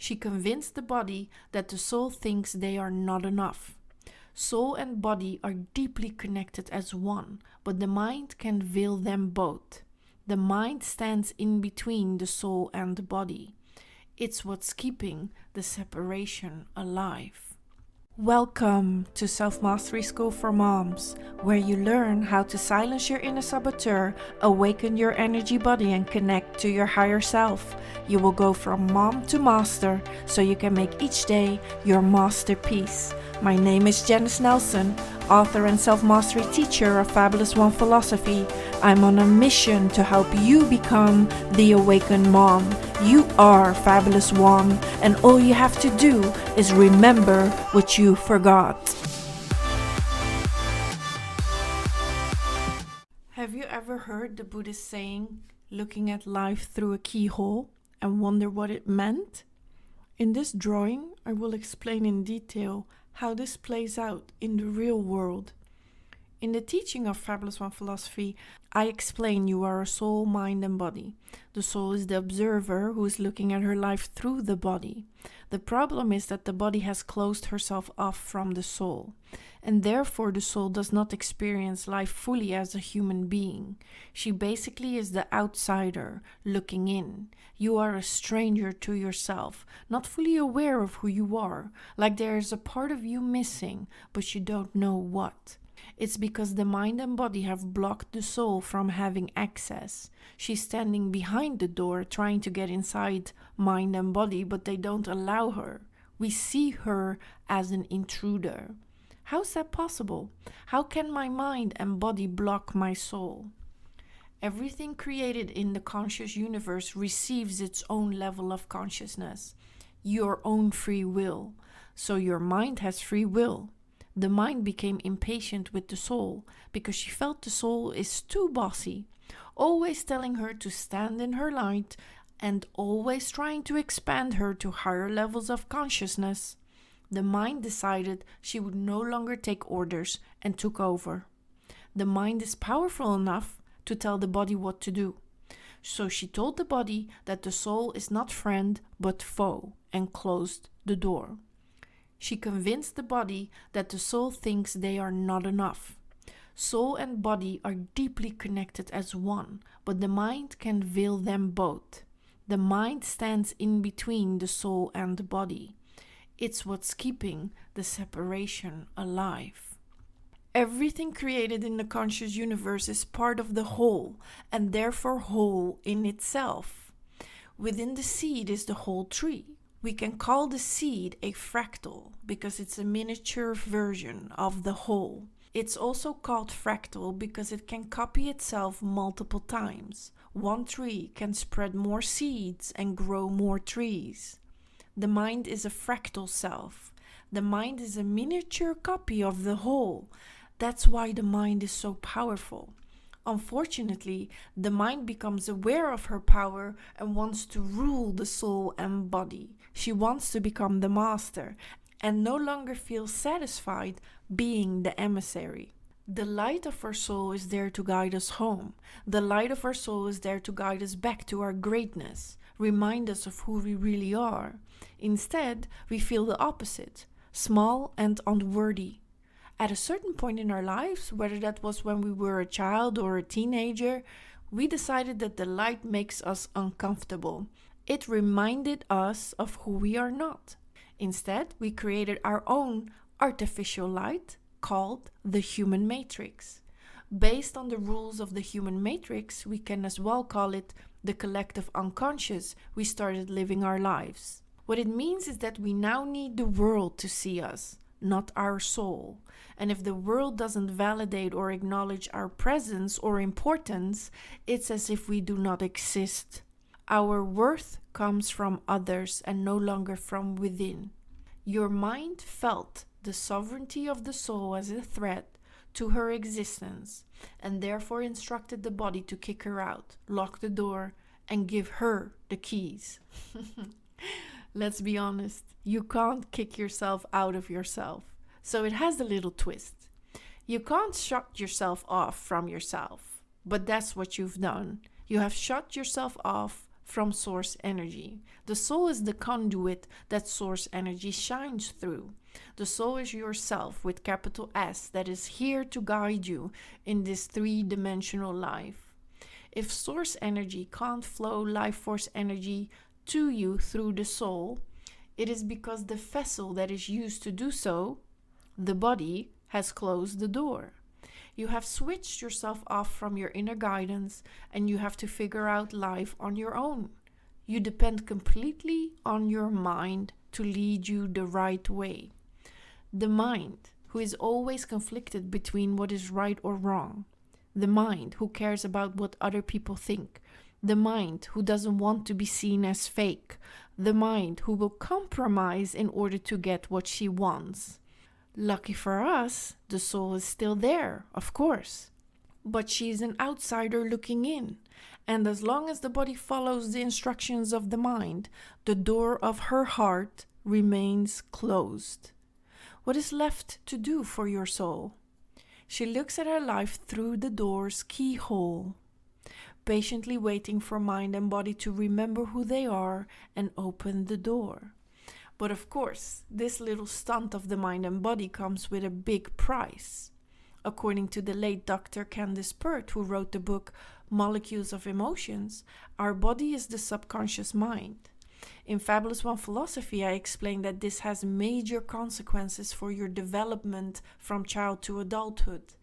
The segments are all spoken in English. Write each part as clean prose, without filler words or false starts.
She convinced the body that the soul thinks they are not enough. Soul and body are deeply connected as one, but the mind can veil them both. The mind stands in between the soul and the body. It's what's keeping the separation alive. Welcome to Self-Mastery School for Moms, where you learn how to silence your inner saboteur, awaken your energy body, and connect to your higher self. You will go from mom to master, so you can make each day your masterpiece. My name is Janice Nelson, author and self-mastery teacher of Fabulous One Philosophy. I'm on a mission to help you become the awakened mom. You are Fabulous One, and all you have to do is remember what you forgot. Have you ever heard the Buddhist saying, looking at life through a keyhole, and wonder what it meant? In this drawing, I will explain in detail how this plays out in the real world. In the teaching of Fabulous One Philosophy, I explain you are a soul, mind, and body. The soul is the observer who is looking at her life through the body. The problem is that the body has closed herself off from the soul, and therefore the soul does not experience life fully as a human being. She basically is the outsider looking in. You are a stranger to yourself, not fully aware of who you are, like there is a part of you missing, but you don't know what. It's because the mind and body have blocked the soul from having access. She's standing behind the door trying to get inside mind and body, but they don't allow her. We see her as an intruder. How's that possible? How can my mind and body block my soul? Everything created in the conscious universe receives its own level of consciousness, your own free will. So your mind has free will. The mind became impatient with the soul because she felt the soul is too bossy, always telling her to stand in her light and always trying to expand her to higher levels of consciousness. The mind decided she would no longer take orders and took over. The mind is powerful enough to tell the body what to do. So she told the body that the soul is not friend but foe and closed the door. She convinced the body that the soul thinks they are not enough. Soul and body are deeply connected as one, but the mind can veil them both. The mind stands in between the soul and the body. It's what's keeping the separation alive. Everything created in the conscious universe is part of the whole, and therefore whole in itself. Within the seed is the whole tree. We can call the seed a fractal because it's a miniature version of the whole. It's also called fractal because it can copy itself multiple times. One tree can spread more seeds and grow more trees. The mind is a fractal self. The mind is a miniature copy of the whole. That's why the mind is so powerful. Unfortunately, the mind becomes aware of her power and wants to rule the soul and body. She wants to become the master and no longer feels satisfied being the emissary. The light of our soul is there to guide us home. The light of our soul is there to guide us back to our greatness, remind us of who we really are. Instead, we feel the opposite, small and unworthy. At a certain point in our lives, whether that was when we were a child or a teenager, we decided that the light makes us uncomfortable. It reminded us of who we are not. Instead, we created our own artificial light called the human matrix. Based on the rules of the human matrix, we can as well call it the collective unconscious we started living our lives. What it means is that we now need the world to see us, not our soul. And if the world doesn't validate or acknowledge our presence or importance, it's as if we do not exist. Our worth comes from others and no longer from within. Your mind felt the sovereignty of the soul as a threat to her existence and therefore instructed the body to kick her out, lock the door, and give her the keys. Let's be honest, you can't kick yourself out of yourself. So it has a little twist. You can't shut yourself off from yourself, but that's what you've done. You have shut yourself off from source energy. The soul is the conduit that source energy shines through. The soul is yourself with capital S that is here to guide you in this three-dimensional life. If source energy can't flow life force energy to you through the soul, it is because the vessel that is used to do so, the body, has closed the door. You have switched yourself off from your inner guidance and you have to figure out life on your own. You depend completely on your mind to lead you the right way. The mind, who is always conflicted between what is right or wrong. The mind who cares about what other people think. The mind who doesn't want to be seen as fake. The mind who will compromise in order to get what she wants. Lucky for us, the soul is still there, of course. But she's an outsider looking in. And as long as the body follows the instructions of the mind, the door of her heart remains closed. What is left to do for your soul? She looks at her life through the door's keyhole, patiently waiting for mind and body to remember who they are and open the door. But of course, this little stunt of the mind and body comes with a big price. According to the late Dr. Candace Pert, who wrote the book Molecules of Emotions, our body is the subconscious mind. In Fabulous One Philosophy, I explained that this has major consequences for your development from child to adulthood.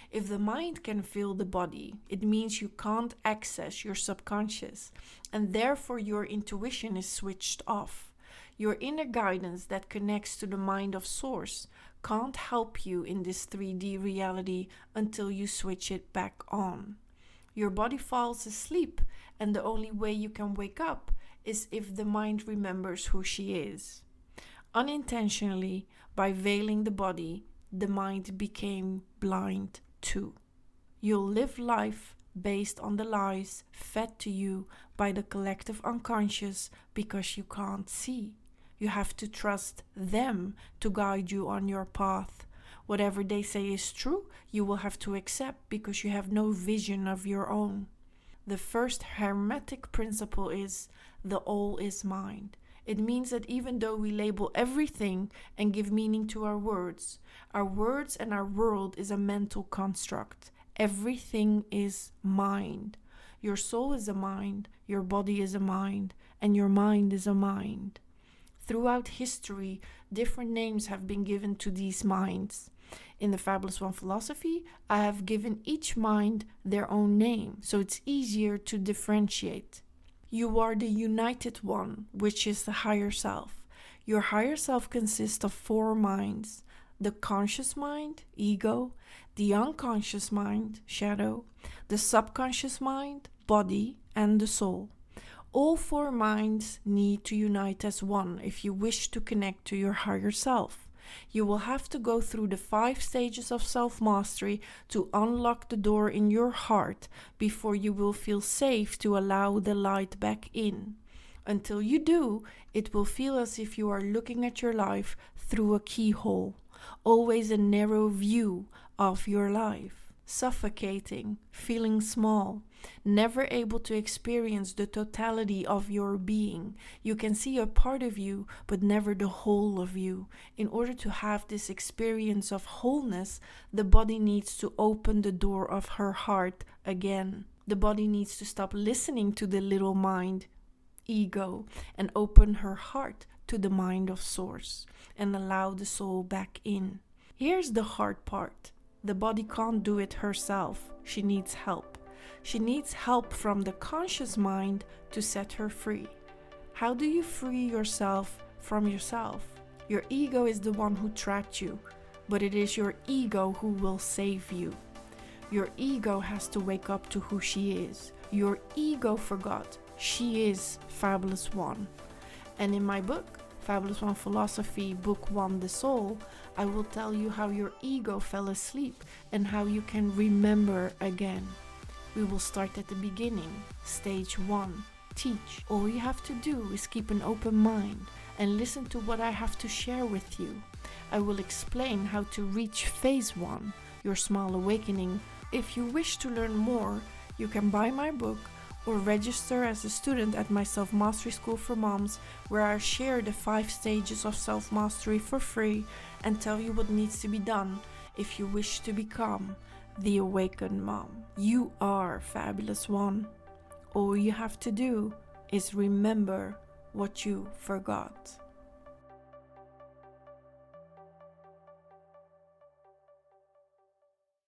If the mind can feel the body, it means you can't access your subconscious, and therefore your intuition is switched off. Your inner guidance that connects to the mind of source can't help you in this 3D reality until you switch it back on. Your body falls asleep, and the only way you can wake up is if the mind remembers who she is. Unintentionally, by veiling the body, the mind became blind too. You'll live life based on the lies fed to you by the collective unconscious because you can't see. You have to trust them to guide you on your path. Whatever they say is true, you will have to accept because you have no vision of your own. The first hermetic principle is the all is mind. It means that even though we label everything and give meaning to our words and our world is a mental construct. Everything is mind. Your soul is a mind, your body is a mind, and your mind is a mind. Throughout history, different names have been given to these minds. In the Fabulous One Philosophy, I have given each mind their own name, so it's easier to differentiate. You are the united one, which is the higher self. Your higher self consists of 4 minds: the conscious mind, ego, the unconscious mind, shadow, the subconscious mind, body, and the soul. All 4 minds need to unite as one if you wish to connect to your higher self. You will have to go through the 5 stages of self-mastery to unlock the door in your heart before you will feel safe to allow the light back in. Until you do, it will feel as if you are looking at your life through a keyhole, always a narrow view of your life. Suffocating, feeling small, never able to experience the totality of your being. You can see a part of you, but never the whole of you. In order to have this experience of wholeness, the body needs to open the door of her heart again. The body needs to stop listening to the little mind, ego, and open her heart to the mind of source and allow the soul back in. Here's the hard part. The body can't do it herself. She needs help. She needs help from the conscious mind to set her free. How do you free yourself from yourself? Your ego is the one who trapped you, but it is your ego who will save you. Your ego has to wake up to who she is. Your ego forgot she is Fabulous One. And in my book, Fabulous One Philosophy, Book 1, The Soul, I will tell you how your ego fell asleep and how you can remember again. We will start at the beginning. Stage 1, teach. All you have to do is keep an open mind and listen to what I have to share with you. I will explain how to reach phase 1, your small awakening. If you wish to learn more, you can buy my book or register as a student at my Self-Mastery School for Moms, where I share the 5 stages of self-mastery for free and tell you what needs to be done if you wish to become the awakened mom. You are fabulous one. All you have to do is remember what you forgot.